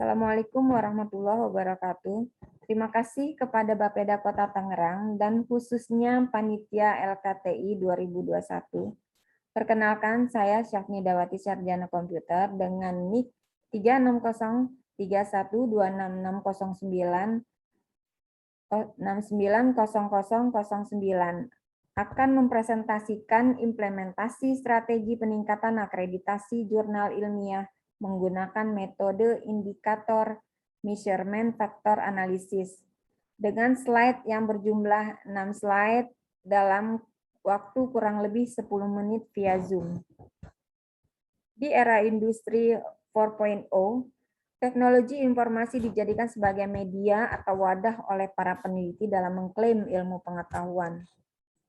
Assalamualaikum warahmatullahi wabarakatuh. Terima kasih kepada Bapeda Kota Tangerang dan khususnya Panitia LKTI 2021. Perkenalkan, saya Syafni Dawati Sarjana Komputer dengan NIK 36031266609 690009 akan mempresentasikan implementasi strategi peningkatan akreditasi jurnal ilmiah menggunakan metode indikator measurement factor analysis dengan slide yang berjumlah 6 slide dalam waktu kurang lebih 10 menit via Zoom. Di era industri 4.0, teknologi informasi dijadikan sebagai media atau wadah oleh para peneliti dalam mengklaim ilmu pengetahuan.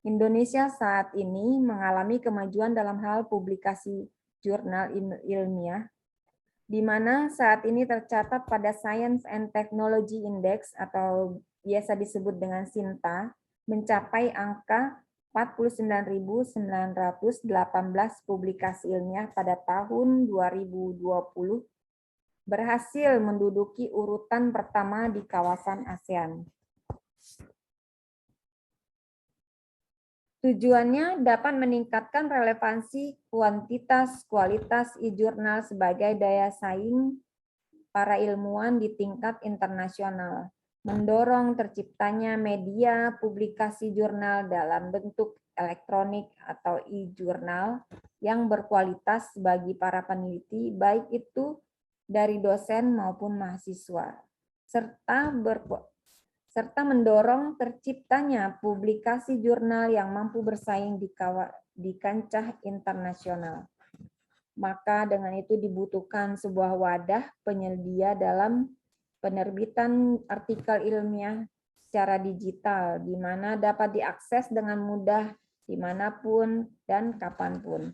Indonesia saat ini mengalami kemajuan dalam hal publikasi jurnal ilmiah, di mana saat ini tercatat pada Science and Technology Index atau biasa disebut dengan SINTA, mencapai angka 49.918 publikasi ilmiah pada tahun 2020, berhasil menduduki urutan pertama di kawasan ASEAN. Tujuannya dapat meningkatkan relevansi kuantitas kualitas e-jurnal sebagai daya saing para ilmuwan di tingkat internasional, mendorong terciptanya media publikasi jurnal dalam bentuk elektronik atau e-jurnal yang berkualitas bagi para peneliti, baik itu dari dosen maupun mahasiswa, serta mendorong terciptanya publikasi jurnal yang mampu bersaing di kancah internasional. Maka dengan itu dibutuhkan sebuah wadah penyedia dalam penerbitan artikel ilmiah secara digital, di mana dapat diakses dengan mudah dimanapun dan kapanpun.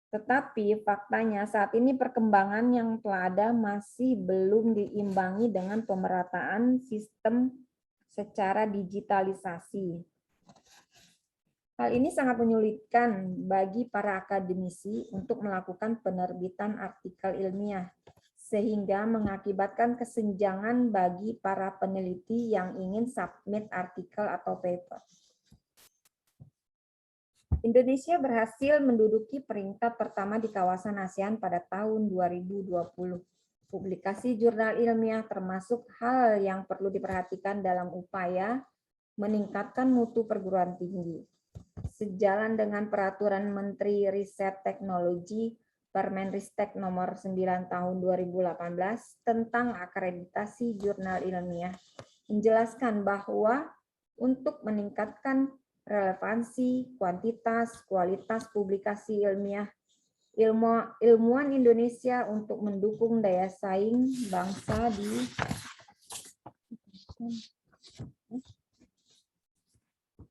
Tetapi faktanya saat ini perkembangan yang telah ada masih belum diimbangi dengan pemerataan sistem secara digitalisasi. Hal ini sangat menyulitkan bagi para akademisi untuk melakukan penerbitan artikel ilmiah, sehingga mengakibatkan kesenjangan bagi para peneliti yang ingin submit artikel atau paper. Indonesia berhasil menduduki peringkat pertama di kawasan ASEAN pada tahun 2020. Publikasi jurnal ilmiah termasuk hal yang perlu diperhatikan dalam upaya meningkatkan mutu perguruan tinggi. Sejalan dengan Peraturan Menteri Riset Teknologi Permenristek Nomor 9 Tahun 2018 tentang akreditasi jurnal ilmiah, menjelaskan bahwa untuk meningkatkan relevansi, kuantitas, kualitas publikasi ilmiah, ilmuwan Indonesia untuk mendukung daya saing bangsa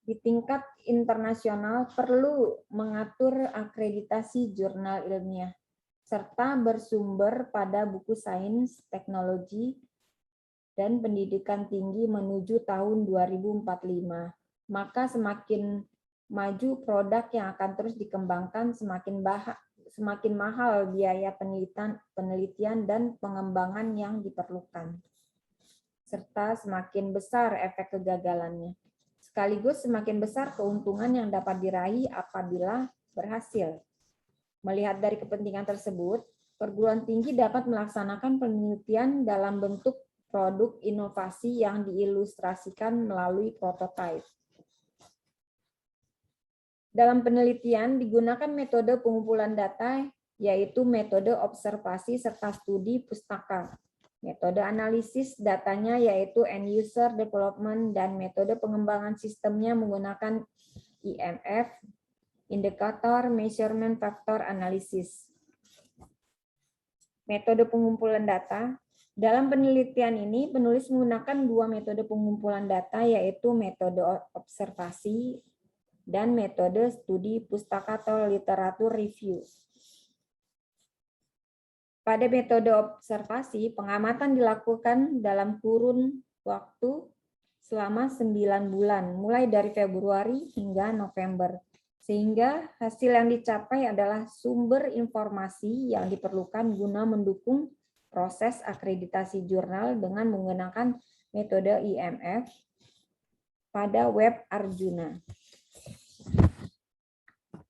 di tingkat internasional perlu mengatur akreditasi jurnal ilmiah, serta bersumber pada buku sains, teknologi, dan pendidikan tinggi menuju tahun 2045. Maka semakin maju produk yang akan terus dikembangkan, semakin mahal biaya penelitian dan pengembangan yang diperlukan, serta semakin besar efek kegagalannya. Sekaligus semakin besar keuntungan yang dapat diraih apabila berhasil. Melihat dari kepentingan tersebut, perguruan tinggi dapat melaksanakan penelitian dalam bentuk produk inovasi yang diilustrasikan melalui prototipe. Dalam penelitian digunakan metode pengumpulan data, yaitu metode observasi serta studi pustaka. Metode analisis datanya yaitu end user development, dan metode pengembangan sistemnya menggunakan IMF, indikator measurement factor analysis. Metode pengumpulan data. Dalam penelitian ini, penulis menggunakan dua metode pengumpulan data, yaitu metode observasi dan metode studi pustaka atau literatur review. Pada metode observasi, pengamatan dilakukan dalam kurun waktu selama 9 bulan, mulai dari Februari hingga November. Sehingga hasil yang dicapai adalah sumber informasi yang diperlukan guna mendukung proses akreditasi jurnal dengan menggunakan metode IMF pada web Arjuna.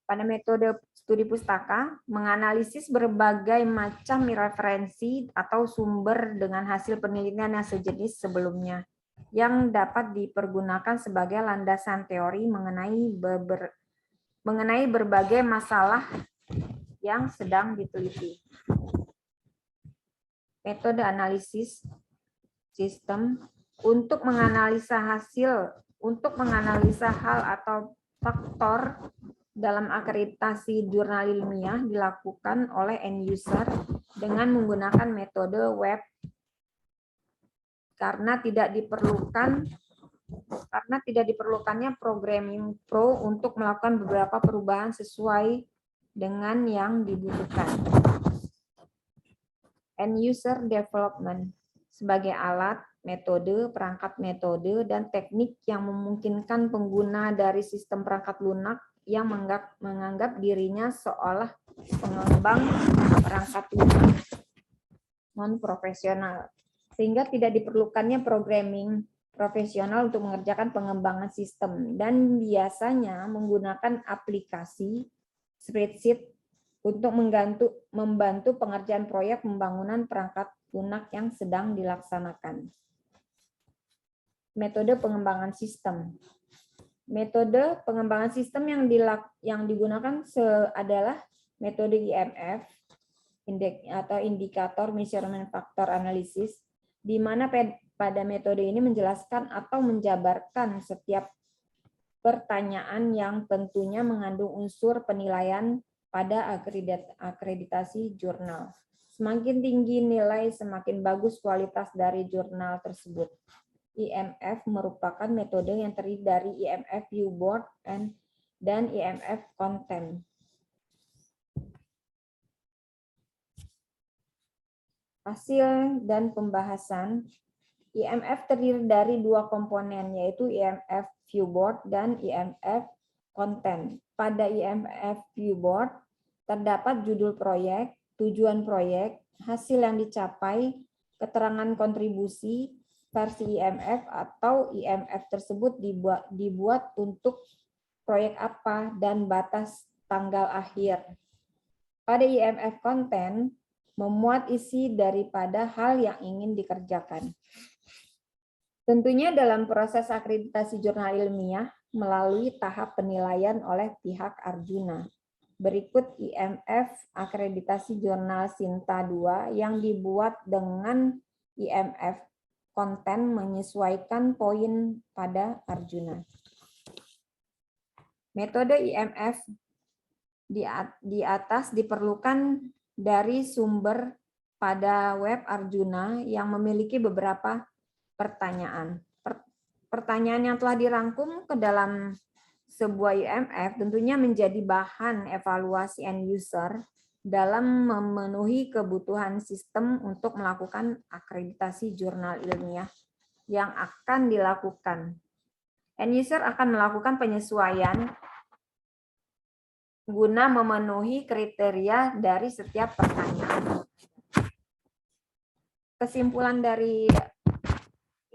Pada metode studi pustaka, menganalisis berbagai macam referensi atau sumber dengan hasil penelitian yang sejenis sebelumnya, yang dapat dipergunakan sebagai landasan teori mengenai berbagai masalah yang sedang diteliti. Metode analisis sistem untuk menganalisa hal atau faktor dalam akreditasi jurnal ilmiah dilakukan oleh end user dengan menggunakan metode web karena tidak diperlukannya programming pro untuk melakukan beberapa perubahan sesuai dengan yang dibutuhkan. End user development sebagai alat, metode, perangkat metode, dan teknik yang memungkinkan pengguna dari sistem perangkat lunak yang menganggap dirinya seolah pengembang perangkat lunak non-profesional, sehingga tidak diperlukannya programming profesional untuk mengerjakan pengembangan sistem, dan biasanya menggunakan aplikasi spreadsheet untuk membantu pengerjaan proyek pembangunan perangkat lunak yang sedang dilaksanakan. Metode pengembangan sistem. Metode pengembangan sistem yang digunakan adalah metode IMF atau Indicator Measurement Factor Analysis, di mana pada metode ini menjelaskan atau menjabarkan setiap pertanyaan yang tentunya mengandung unsur penilaian pada akreditasi jurnal. Semakin tinggi nilai, semakin bagus kualitas dari jurnal tersebut. IMF merupakan metode yang terdiri dari IMF Viewboard dan IMF Content. Hasil dan pembahasan. IMF terdiri dari dua komponen, yaitu IMF Viewboard dan IMF Content. Pada IMF Viewboard terdapat judul proyek, tujuan proyek, hasil yang dicapai, keterangan kontribusi, versi IMF atau IMF tersebut dibuat untuk proyek apa, dan batas tanggal akhir. Pada IMF Content, memuat isi daripada hal yang ingin dikerjakan. Tentunya dalam proses akreditasi jurnal ilmiah melalui tahap penilaian oleh pihak Arjuna. Berikut IMF akreditasi jurnal Sinta 2 yang dibuat dengan IMF Content menyesuaikan poin pada Arjuna. Metode IMF di atas diperlukan dari sumber pada web Arjuna yang memiliki beberapa pertanyaan. Pertanyaan yang telah dirangkum ke dalam sebuah IMF tentunya menjadi bahan evaluasi end user dalam memenuhi kebutuhan sistem untuk melakukan akreditasi jurnal ilmiah yang akan dilakukan. End user akan melakukan penyesuaian guna memenuhi kriteria dari setiap pertanyaan. Kesimpulan dari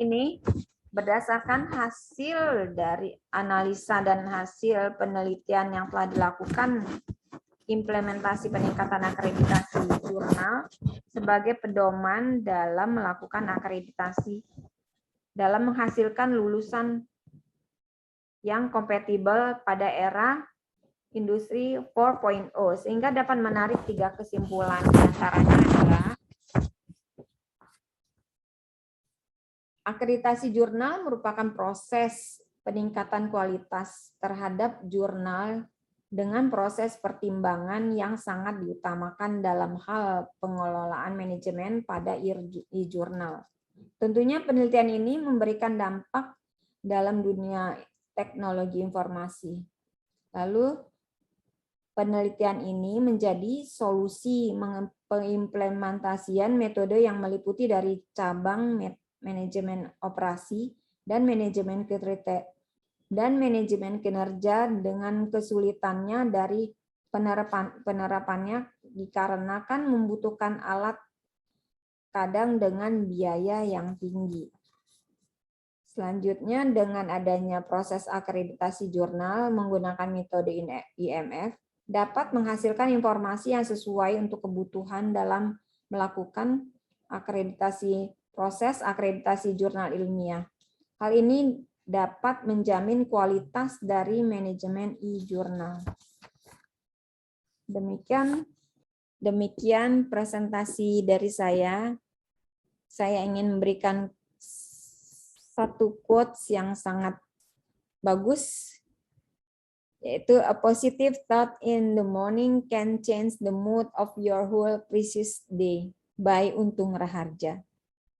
ini, berdasarkan hasil dari analisa dan hasil penelitian yang telah dilakukan, implementasi peningkatan akreditasi jurnal sebagai pedoman dalam melakukan akreditasi dalam menghasilkan lulusan yang kompatibel pada era industri 4.0, sehingga dapat menarik 3 kesimpulan. Antaranya adalah akreditasi jurnal merupakan proses peningkatan kualitas terhadap jurnal dengan proses pertimbangan yang sangat diutamakan dalam hal pengelolaan manajemen pada e-jurnal. Tentunya penelitian ini memberikan dampak dalam dunia teknologi informasi. Lalu penelitian ini menjadi solusi pengimplementasian metode yang meliputi dari cabang manajemen operasi dan manajemen kinerja dengan kesulitannya dari penerapannya dikarenakan membutuhkan alat kadang dengan biaya yang tinggi. Selanjutnya, dengan adanya proses akreditasi jurnal menggunakan metode IMF, dapat menghasilkan informasi yang sesuai untuk kebutuhan dalam melakukan proses akreditasi jurnal ilmiah. Hal ini dapat menjamin kualitas dari manajemen e-jurnal. Demikian presentasi dari saya. Saya ingin memberikan satu quotes yang sangat bagus, yaitu a positive thought in the morning can change the mood of your whole precious day, by Untung Raharja.